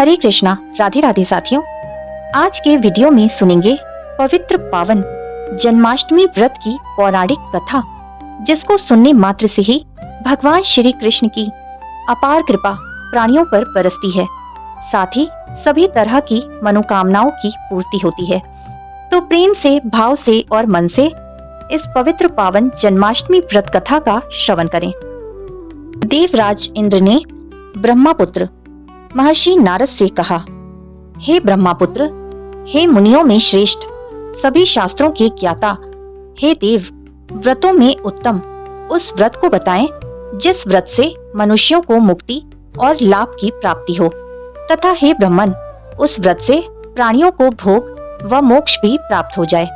हरे कृष्णा, राधे राधे साथियों। आज के वीडियो में सुनेंगे पवित्र पावन जन्माष्टमी व्रत की पौराणिक कथा, जिसको सुनने मात्र से ही भगवान श्री कृष्ण की अपार कृपा प्राणियों पर बरसती है, साथ ही सभी तरह की मनोकामनाओं की पूर्ति होती है। तो प्रेम से, भाव से और मन से इस पवित्र पावन जन्माष्टमी व्रत कथा का श्रवण करें। देवराज इंद्र ने ब्रह्मापुत्र महर्षि नारद से कहा, हे ब्रह्मापुत्र, हे मुनियों में श्रेष्ठ, सभी शास्त्रों के ज्ञाता, हे देव, व्रतों में उत्तम उस व्रत को बताएं जिस व्रत से मनुष्यों को मुक्ति और लाभ की प्राप्ति हो, तथा हे ब्रह्मन, उस व्रत से प्राणियों को भोग व मोक्ष भी प्राप्त हो जाए।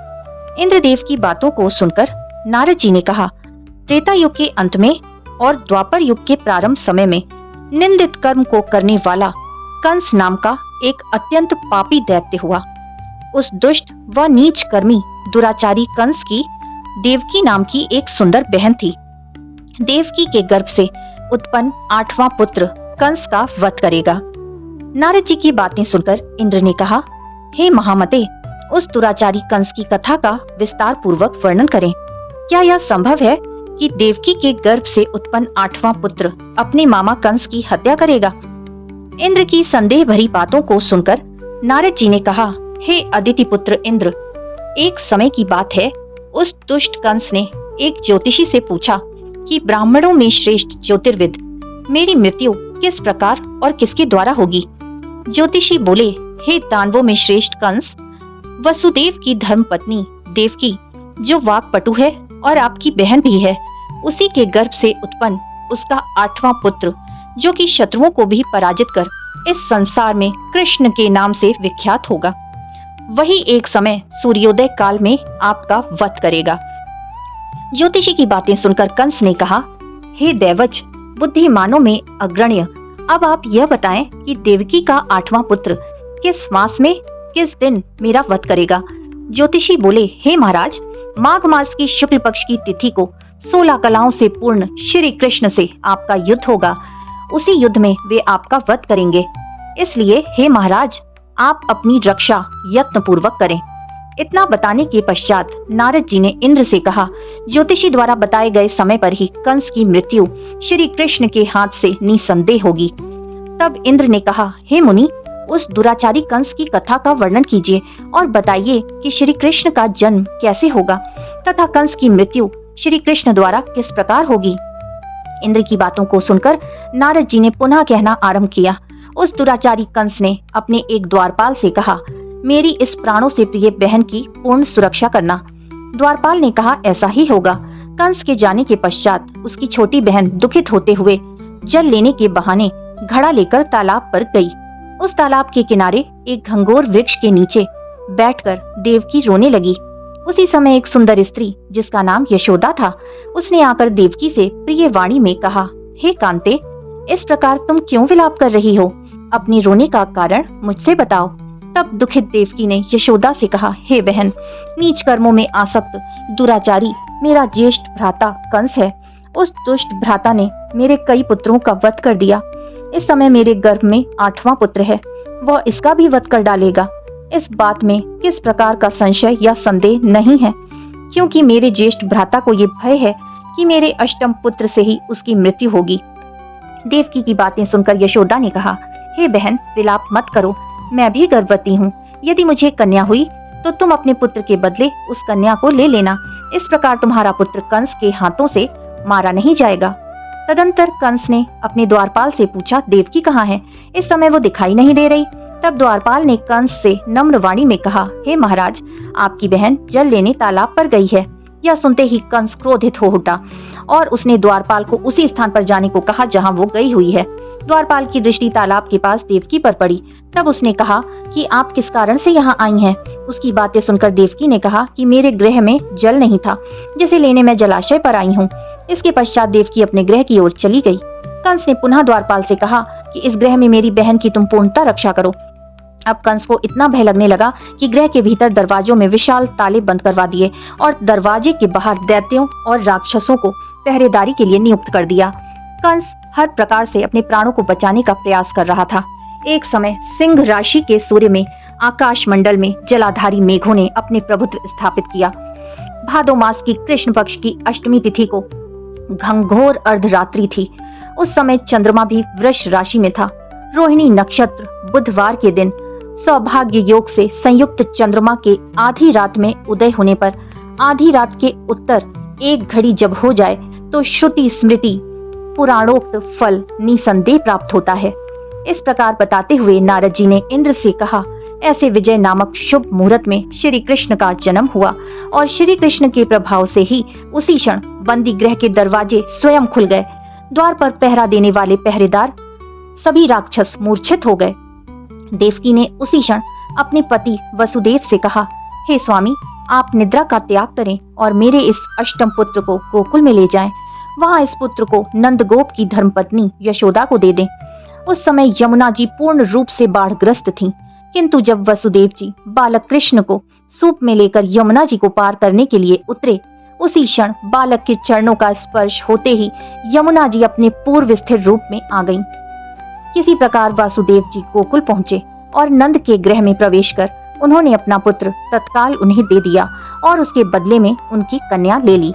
इंद्रदेव की बातों को सुनकर नारद जी ने कहा, त्रेता युग के अंत में और द्वापर युग के प्रारंभ समय में निंदित कर्म को करने वाला कंस नाम का एक अत्यंत पापी दैत्य हुआ। उस दुष्ट व नीच कर्मी दुराचारी कंस की देवकी नाम की एक सुंदर बहन थी। देवकी के गर्भ से उत्पन्न 8वां पुत्र कंस का वध करेगा। नारद जी की बातें सुनकर इंद्र ने कहा, हे महामते, उस दुराचारी कंस की कथा का विस्तार पूर्वक वर्णन करें। क्या यह संभव है कि देवकी के गर्भ से उत्पन्न 8वां पुत्र अपने मामा कंस की हत्या करेगा? इंद्र की संदेह भरी बातों को सुनकर नारद जी ने कहा, हे अदिति पुत्र इंद्र, एक समय की बात है, उस दुष्ट कंस ने एक ज्योतिषी से पूछा कि ब्राह्मणों में श्रेष्ठ ज्योतिर्विद मेरी मृत्यु किस प्रकार और किसके द्वारा होगी? ज्योतिषी बोले, हे दानवों में श्रेष्ठ कंस, वसुदेव की धर्मपत्नी देवकी, जो वाक्पटु है और आपकी बहन भी है, उसी के गर्भ से उत्पन्न उसका 8वां पुत्र, जो कि शत्रुओं को भी पराजित कर इस संसार में कृष्ण के नाम से विख्यात होगा, वही एक समय सूर्योदय काल में आपका वध करेगा। ज्योतिषी की बातें सुनकर कंस ने कहा, हे दैवज, बुद्धिमानों में अग्रण्य, अब आप यह बताएं कि देवकी का 8वां पुत्र किस मास में किस दिन मेरा वध करेगा? ज्योतिषी बोले, हे महाराज, माघ मास की शुक्ल पक्ष की तिथि को 16 कलाओं से पूर्ण श्री कृष्ण से आपका युद्ध होगा। उसी युद्ध में वे आपका वध करेंगे। इसलिए हे महाराज, आप अपनी रक्षा यत्न पूर्वक करें। इतना बताने के पश्चात नारद जी ने इंद्र से कहा, ज्योतिषी द्वारा बताए गए समय पर ही कंस की मृत्यु श्री कृष्ण के हाथ से निसंदेह होगी। तब इंद्र ने कहा, हे मुनि, उस दुराचारी कंस की कथा का वर्णन कीजिए और बताइए कि श्री कृष्ण का जन्म कैसे होगा तथा कंस की मृत्यु श्री कृष्ण द्वारा किस प्रकार होगी। इंद्र की बातों को सुनकर नारद जी ने पुनः कहना आरंभ किया। उस दुराचारी कंस ने अपने एक द्वारपाल से कहा, मेरी इस प्राणों से प्रिय बहन की पूर्ण सुरक्षा करना। द्वारपाल ने कहा, ऐसा ही होगा। कंस के जाने के पश्चात उसकी छोटी बहन दुखित होते हुए जल लेने के बहाने घड़ा लेकर तालाब पर गई। उस तालाब के किनारे एक घंघोर वृक्ष के नीचे बैठकर देवकी रोने लगी। उसी समय एक सुंदर स्त्री जिसका नाम यशोदा था, उसने आकर देवकी से प्रिय वाणी में कहा, हे कांते, इस प्रकार तुम क्यों विलाप कर रही हो? अपने रोने का कारण मुझसे बताओ। तब दुखित देवकी ने यशोदा से कहा, हे बहन, नीच कर्मों में आसक्त दुराचारी मेरा ज्येष्ठ भ्राता कंस है। उस दुष्ट भ्राता ने मेरे कई पुत्रों का वध कर दिया। इस समय मेरे गर्भ में 8वां पुत्र है, वह इसका भी वध कर डालेगा। इस बात में किस प्रकार का संशय या संदेह नहीं है, क्योंकि मेरे ज्येष्ठ भ्राता को ये भय है कि मेरे अष्टम पुत्र से ही उसकी मृत्यु होगी। देवकी की बातें सुनकर यशोदा ने कहा, हे बहन, विलाप मत करो, मैं भी गर्भवती हूँ। यदि मुझे कन्या हुई तो तुम अपने पुत्र के बदले उस कन्या को ले लेना। इस प्रकार तुम्हारा पुत्र कंस के हाथों से मारा नहीं जाएगा। तदंतर कंस ने अपने द्वारपाल से पूछा, देवकी कहाँ है? इस समय वो दिखाई नहीं दे रही। तब द्वारपाल ने कंस से नम्र वाणी में कहा, हे महाराज, आपकी बहन जल लेने तालाब पर गई है। यह सुनते ही कंस क्रोधित हो उठा और उसने द्वारपाल को उसी स्थान पर जाने को कहा जहाँ वो गई हुई है। द्वारपाल की दृष्टि तालाब के पास देवकी पर पड़ी। तब उसने कहा कि आप किस कारण से यहाँ आई हैं? उसकी बातें सुनकर देवकी ने कहा कि मेरे गृह में जल नहीं था, जिसे लेने मैं जलाशय पर आई हूँ। इसके पश्चात देवकी अपने गृह की ओर चली गई। कंस ने पुनः द्वारपाल से कहा कि इस गृह में मेरी बहन की तुम पूर्णता रक्षा करो। अब कंस को इतना भय लगने लगा कि गृह के भीतर दरवाजों में विशाल ताले बंद करवा दिए और दरवाजे के बाहर दैत्यों और राक्षसों को पहरेदारी के लिए नियुक्त कर दिया। कंस हर प्रकार से अपने प्राणों को बचाने का प्रयास कर रहा था। एक समय सिंह राशि के सूर्य में आकाश मंडल में जलाधारी मेघों ने अपने प्रभुत्व स्थापित किया। भादो मास की कृष्ण पक्ष की अष्टमी तिथि को घंघोर अर्धरात्रि थी। उस समय चंद्रमा भी वृष राशि में था। रोहिणी नक्षत्र बुधवार के दिन सौभाग्य योग से संयुक्त चंद्रमा के आधी रात में उदय होने पर आधी रात के उत्तर एक घड़ी जब हो जाए तो श्रुति स्मृति पुराणोक्त फल निसंदेह प्राप्त होता है। इस प्रकार बताते हुए नारद जी ने इंद्र से कहा, ऐसे विजय नामक शुभ मुहूर्त में श्री कृष्ण का जन्म हुआ और श्री कृष्ण के प्रभाव से ही उसी क्षण बंदी गृह के दरवाजे स्वयं खुल गए। द्वार पर पहरा देने वाले पहरेदार सभी राक्षस मूर्छित हो गए। देवकी ने उसी क्षण अपने पति वसुदेव से कहा, हे स्वामी, आप निद्रा का त्याग करें और मेरे इस अष्टम पुत्र को गोकुल में ले जाएं। वहां इस पुत्र को नंदगोप की धर्मपत्नी यशोदा को दे दें। उस समय यमुना जी पूर्ण रूप से बाढ़ग्रस्त थीं, किंतु जब वसुदेव जी बालक कृष्ण को सूप में लेकर यमुना जी को पार करने के लिए उतरे, उसी क्षण बालक के चरणों का स्पर्श होते ही यमुना जी अपने पूर्व स्थिर रूप में आ गईं। किसी प्रकार वासुदेव जी गोकुल पहुंचे और नंद के गृह में प्रवेश कर उन्होंने अपना पुत्र तत्काल उन्हें दे दिया और उसके बदले में उनकी कन्या ले ली।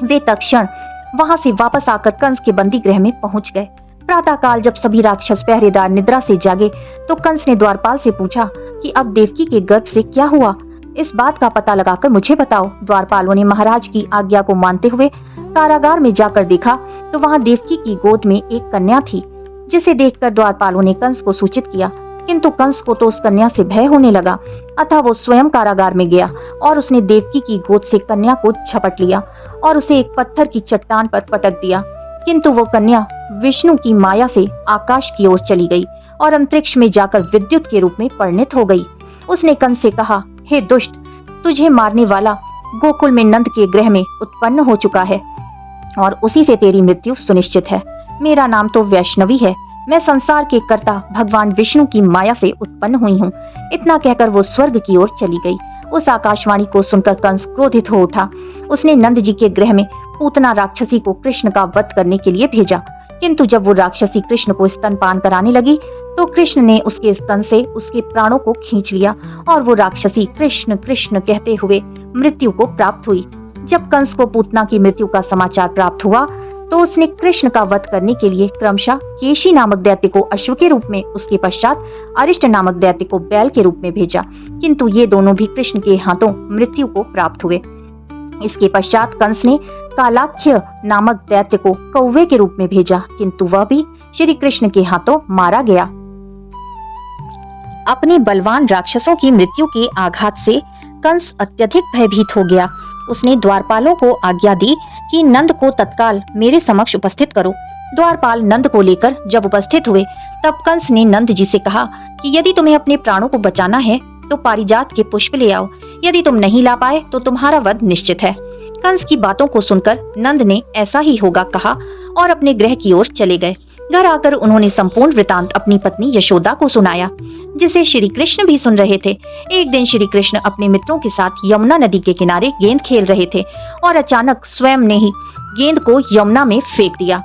वे तत्क्षण वहां से वापस आकर कंस के बंदी गृह में पहुंच गए। प्रातःकाल जब सभी राक्षस पहरेदार निद्रा से जागे तो कंस ने द्वारपाल से पूछा कि अब देवकी के गर्भ से क्या हुआ, इस बात का पता लगाकर मुझे बताओ। द्वारपालों ने महाराज की आज्ञा को मानते हुए कारागार में जाकर देखा तो वहां देवकी की गोद में एक कन्या थी, जिसे देखकर द्वारपालों ने कंस को सूचित किया, किंतु कंस को तो उस कन्या से भय होने लगा। अतः वो स्वयं कारागार में गया और उसने देवकी की गोद से कन्या को झपट लिया और उसे एक पत्थर की चट्टान पर पटक दिया। किंतु वो कन्या विष्णु की माया से आकाश की ओर चली गई और अंतरिक्ष में जाकर विद्युत के रूप में परिणित हो गई। उसने कंस से कहा, हे दुष्ट, तुझे मारने वाला गोकुल में नंद के गृह में उत्पन्न हो चुका है और उसी से तेरी मृत्यु सुनिश्चित है। मेरा नाम तो वैष्णवी है, मैं संसार के कर्ता भगवान विष्णु की माया से उत्पन्न हुई हूँ। इतना कहकर वो स्वर्ग की ओर चली गई। उस आकाशवाणी को सुनकर कंस क्रोधित हो उठा। उसने नंद जी के गृह में पूतना राक्षसी को कृष्ण का वध करने के लिए भेजा, किंतु जब वो राक्षसी कृष्ण को स्तनपान कराने लगी तो कृष्ण ने उसके स्तन से उसके प्राणों को खींच लिया और वो राक्षसी कृष्ण कृष्ण कहते हुए मृत्यु को प्राप्त हुई। जब कंस को पूतना की मृत्यु का समाचार प्राप्त हुआ तो उसने कृष्ण का वध करने के लिए क्रमशः केशी नामक दैत्य को अश्व के रूप में, उसके पश्चात अरिष्ट नामक दैत्य को बैल के रूप में भेजा, किंतु ये दोनों भी कृष्ण के हाथों मृत्यु को प्राप्त हुए। इसके पश्चात कंस ने कालाख्य नामक दैत्य को कौवे के रूप में भेजा, किंतु वह भी श्री कृष्ण के हाथों मारा गया। अपने बलवान राक्षसों की मृत्यु के आघात से कंस अत्यधिक भयभीत हो गया। उसने द्वारपालों को आज्ञा दी कि नंद को तत्काल मेरे समक्ष उपस्थित करो। द्वारपाल नंद को लेकर जब उपस्थित हुए तब कंस ने नंद जी से कहा कि यदि तुम्हें अपने प्राणों को बचाना है तो पारिजात के पुष्प ले आओ, यदि तुम नहीं ला पाए तो तुम्हारा वध निश्चित है। कंस की बातों को सुनकर नंद ने ऐसा ही होगा कहा और अपने गृह की ओर चले गए। घर आकर उन्होंने संपूर्ण वृतांत अपनी पत्नी यशोदा को सुनाया, जिसे श्री कृष्ण भी सुन रहे थे। एक दिन श्री कृष्ण अपने मित्रों के साथ यमुना नदी के किनारे गेंद खेल रहे थे और अचानक स्वयं ने ही गेंद को यमुना में फेंक दिया।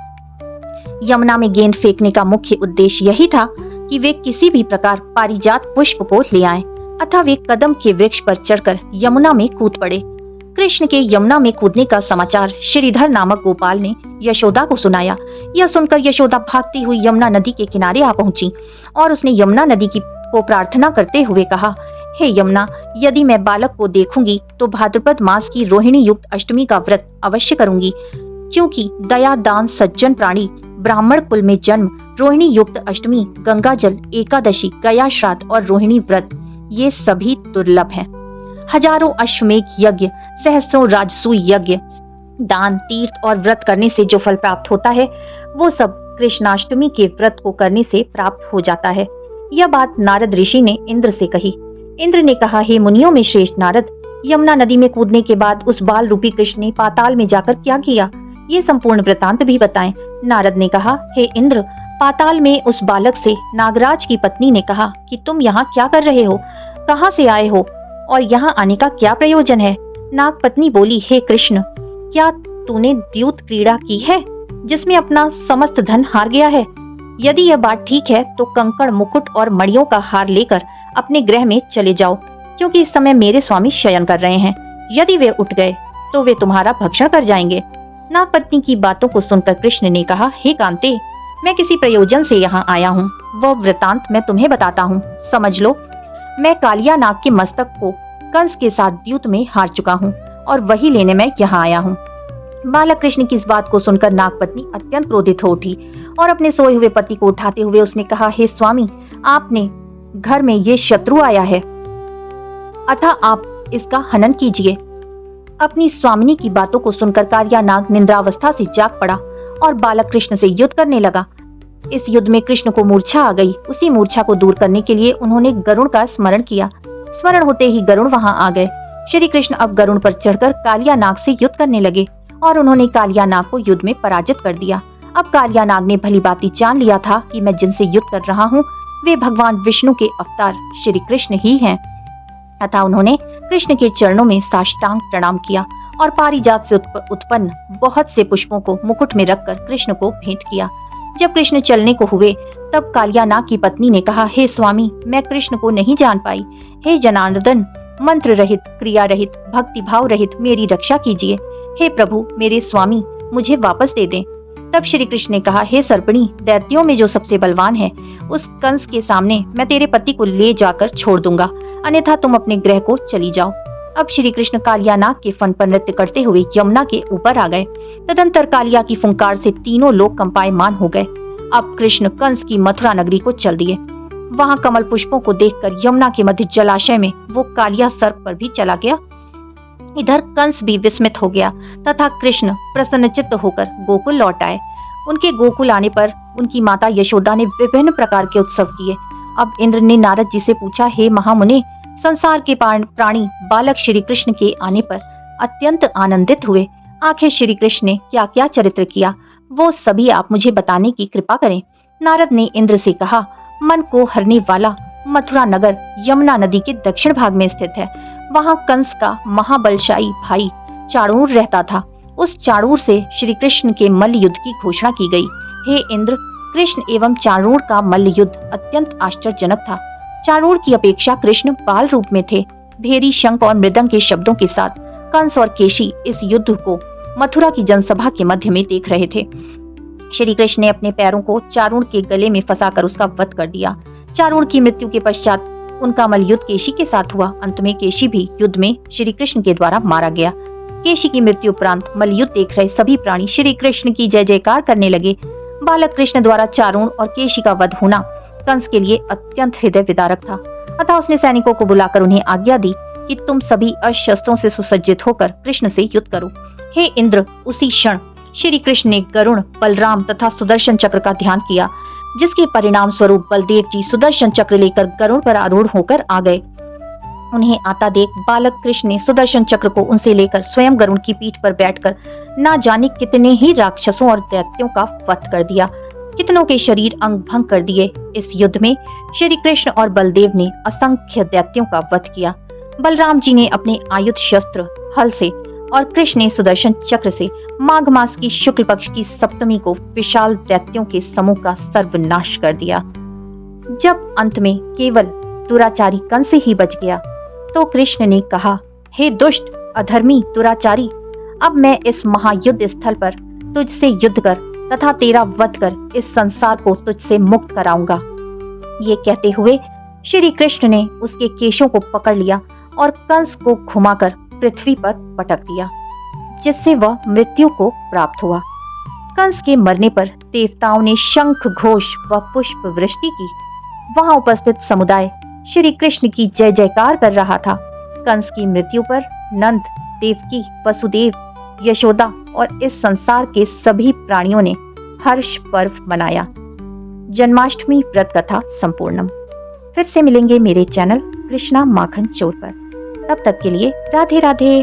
यमुना में गेंद फेंकने का मुख्य उद्देश्य यही था कि वे किसी भी प्रकार पारिजात पुष्प को ले आएं। अतः वे कदम के वृक्ष पर चढ़कर यमुना में कूद पड़े। कृष्ण के यमुना में कूदने का समाचार श्रीधर नामक गोपाल ने यशोदा को सुनाया। यह सुनकर यशोदा भागती हुई यमुना नदी के किनारे आ पहुंची और उसने यमुना नदी को प्रार्थना करते हुए कहा, हे यमुना, यदि मैं बालक को देखूंगी तो भाद्रपद मास की रोहिणी युक्त अष्टमी का व्रत अवश्य करूंगी, क्योंकि दया दान सज्जन प्राणी ब्राह्मण कुल में जन्म, रोहिणी युक्त अष्टमी, गंगा जल, एकादशी, गया श्राद्ध और रोहिणी व्रत ये सभी दुर्लभ हैं। हजारों अश्वमेघ यज्ञ, सहस्रों राजसूय यज्ञ, दान, तीर्थ और व्रत करने से जो फल प्राप्त होता है वो सब कृष्णाष्टमी के व्रत को करने से प्राप्त हो जाता है। यह बात नारद ऋषि ने इंद्र से कही। इंद्र ने कहा, हे मुनियों में श्रेष्ठ नारद, यमुना नदी में कूदने के बाद उस बाल रूपी कृष्ण ने पाताल में जाकर क्या किया, ये संपूर्ण वृतांत भी बताएं। नारद ने कहा, हे इंद्र, पाताल में उस बालक से नागराज की पत्नी ने कहा कि तुम यहाँ क्या कर रहे हो, कहाँ से आए हो और यहाँ आने का क्या प्रयोजन है। नाग पत्नी बोली, हे कृष्ण, क्या तूने द्यूत क्रीड़ा की है जिसमें अपना समस्त धन हार गया है। यदि यह बात ठीक है तो कंकड़, मुकुट और मणियों का हार लेकर अपने गृह में चले जाओ, क्योंकि इस समय मेरे स्वामी शयन कर रहे हैं। यदि वे उठ गए तो वे तुम्हारा भक्षण कर जाएंगे। नागपत्नी की बातों को सुनकर कृष्ण ने कहा, हे कांते, मैं किसी प्रयोजन से यहाँ आया हूँ। वह वृतांत मैं तुम्हें बताता हूँ, समझ लो। मैं कालिया नाग के मस्तक को कंस के साथ द्यूत में हार चुका हूँ और वही लेने मैं यहाँ आया हूँ। बालक कृष्ण की इस बात को सुनकर नागपत्नी अत्यंत क्रोधित हो उठी और अपने सोए हुए पति को उठाते हुए उसने कहा, हे स्वामी, आपने घर में ये शत्रु आया है, अतः आप इसका हनन कीजिए। अपनी स्वामिनी की बातों को सुनकर कालिया नाग निंद्रावस्था से जाग पड़ा और बालक कृष्ण से युद्ध करने लगा। इस युद्ध में कृष्ण को मूर्छा आ गई। उसी मूर्छा को दूर करने के लिए उन्होंने गरुड़ का स्मरण किया। स्मरण होते ही गरुड़ वहां आ गए। श्री कृष्ण अब गरुड़ पर चढ़कर कालिया नाग से युद्ध करने लगे और उन्होंने कालिया नाग को युद्ध में पराजित कर दिया। अब कालिया नाग ने भली भांति जान लिया था कि मैं जिनसे युद्ध कर रहा हूँ वे भगवान विष्णु के अवतार श्री कृष्ण ही हैं। अतः उन्होंने कृष्ण के चरणों में साष्टांग प्रणाम किया और पारिजात से उत्पन्न बहुत से पुष्पों को मुकुट में रखकर कृष्ण को भेंट किया। जब कृष्ण चलने को हुए तब कालिया नाग की पत्नी ने कहा, हे स्वामी, मैं कृष्ण को नहीं जान पाई। हे जनार्दन, मंत्र रहित, क्रिया रहित, भक्ति भाव रहित मेरी रक्षा कीजिए। हे प्रभु, मेरे स्वामी, मुझे वापस दे दें। तब श्री कृष्ण ने कहा, हे सर्पिणी, दैत्यों में जो सबसे बलवान है उस कंस के सामने मैं तेरे पति को ले जाकर छोड़ दूंगा, अन्यथा तुम अपने गृह को चली जाओ। अब श्री कृष्ण कालिया नाग के फन पर नृत्य करते हुए यमुना के ऊपर आ गए। तदंतर कालिया की फुंकार से तीनों लोग कंपायमान हो गए। अब कृष्ण कंस की मथुरा नगरी को चल दिए। वहां कमल पुष्पों को देखकर यमुना के मध्य जलाशय में वो कालिया सर्प पर भी चला गया। इधर कंस भी विस्मित हो गया तथा कृष्ण प्रसन्नचित्त होकर गोकुल लौट आए। उनके गोकुल आने पर उनकी माता यशोदा ने विभिन्न प्रकार के उत्सव किए। अब इंद्र ने नारद जी से पूछा, हे महामुने, संसार के प्राणी बालक श्री कृष्ण के आने पर अत्यंत आनंदित हुए। आखिर श्री कृष्ण ने क्या क्या चरित्र किया वो सभी आप मुझे बताने की कृपा करें। नारद ने इंद्र से कहा, मन को हरने वाला मथुरा नगर यमुना नदी के दक्षिण भाग में स्थित है। वहां कंस का महाबलशाली भाई चाणूर रहता था। उस चाणूर से श्री कृष्ण के मल्ल युद्ध की घोषणा की गई। हे इंद्र, कृष्ण एवं चाणूर का मल्ल युद्ध अत्यंत आश्चर्यजनक था। चाणूर की अपेक्षा कृष्ण बाल रूप में थे। भेरी, शंख और मृदंग के शब्दों के साथ कंस और केशी इस युद्ध को मथुरा की जनसभा के मध्य में देख रहे थे। श्री कृष्ण ने अपने पैरों को चाणूर के गले में फंसाकर उसका वध कर दिया। चाणूर की मृत्यु के पश्चात उनका मल्ल युद्ध केशी के साथ हुआ। अंत में केशी भी युद्ध में श्री कृष्ण के द्वारा मारा गया। केशी की मृत्यु उपरांत मल्ल युद्ध देख रहे सभी प्राणी श्री कृष्ण की जय जयकार करने लगे। बालक कृष्ण द्वारा चाणूर और केशी का वध होना कंस के लिए अत्यंत हृदय विदारक था। अतः उसने सैनिकों को बुलाकर उन्हें आज्ञा दी कि तुम सभी अस्त्र शस्त्रों से सुसज्जित होकर कृष्ण से युद्ध करो। हे इंद्र, उसी क्षण श्री कृष्ण ने गरुड़, बलराम तथा सुदर्शन चक्र का ध्यान किया, जिसके परिणाम स्वरूप बलदेव जी सुदर्शन चक्र लेकर गरुड़ पर आरूढ़ होकर आ गए। उन्हें आता देख बालक कृष्ण ने सुदर्शन चक्र को उनसे लेकर स्वयं गरुड़ की पीठ पर बैठकर ना जाने कितने ही राक्षसों और दैत्यों का वध कर दिया। कितनों के शरीर अंग भंग कर दिए। इस युद्ध में श्री कृष्ण और बलदेव ने असंख्य दैत्यों का वध किया। बलराम जी ने अपने आयुध शस्त्र हल से और कृष्ण ने सुदर्शन चक्र से माघ मास की शुक्ल पक्ष की सप्तमी को विशाल दैत्यों के समूह का सर्वनाश कर दिया। जब अंत में केवल दुराचारी कंस ही बच गया तो कृष्ण ने कहा, हे दुष्ट, अधर्मी, दुराचारी, अब मैं इस महायुद्ध स्थल पर तुझसे युद्ध कर तथा तेरा वध कर इस संसार को तुझसे मुक्त कराऊंगा। ये कहते हुए श्री कृष्ण ने उसके केशों को पकड़ लिया और कंस को घुमाकर पृथ्वी पर पटक दिया, जिससे वह मृत्यु को प्राप्त हुआ। कंस के मरने पर देवताओं ने शंख घोष व पुष्प वृष्टि की। वहां उपस्थित समुदाय श्री कृष्ण की जय जयकार कर रहा था। कंस की मृत्यु पर नंद, देवकी, वसुदेव, यशोदा और इस संसार के सभी प्राणियों ने हर्ष पर्व मनाया। जन्माष्टमी व्रत कथा संपूर्णम। फिर से मिलेंगे मेरे चैनल कृष्णा माखन चोर पर। तब तक के लिए राधे राधे।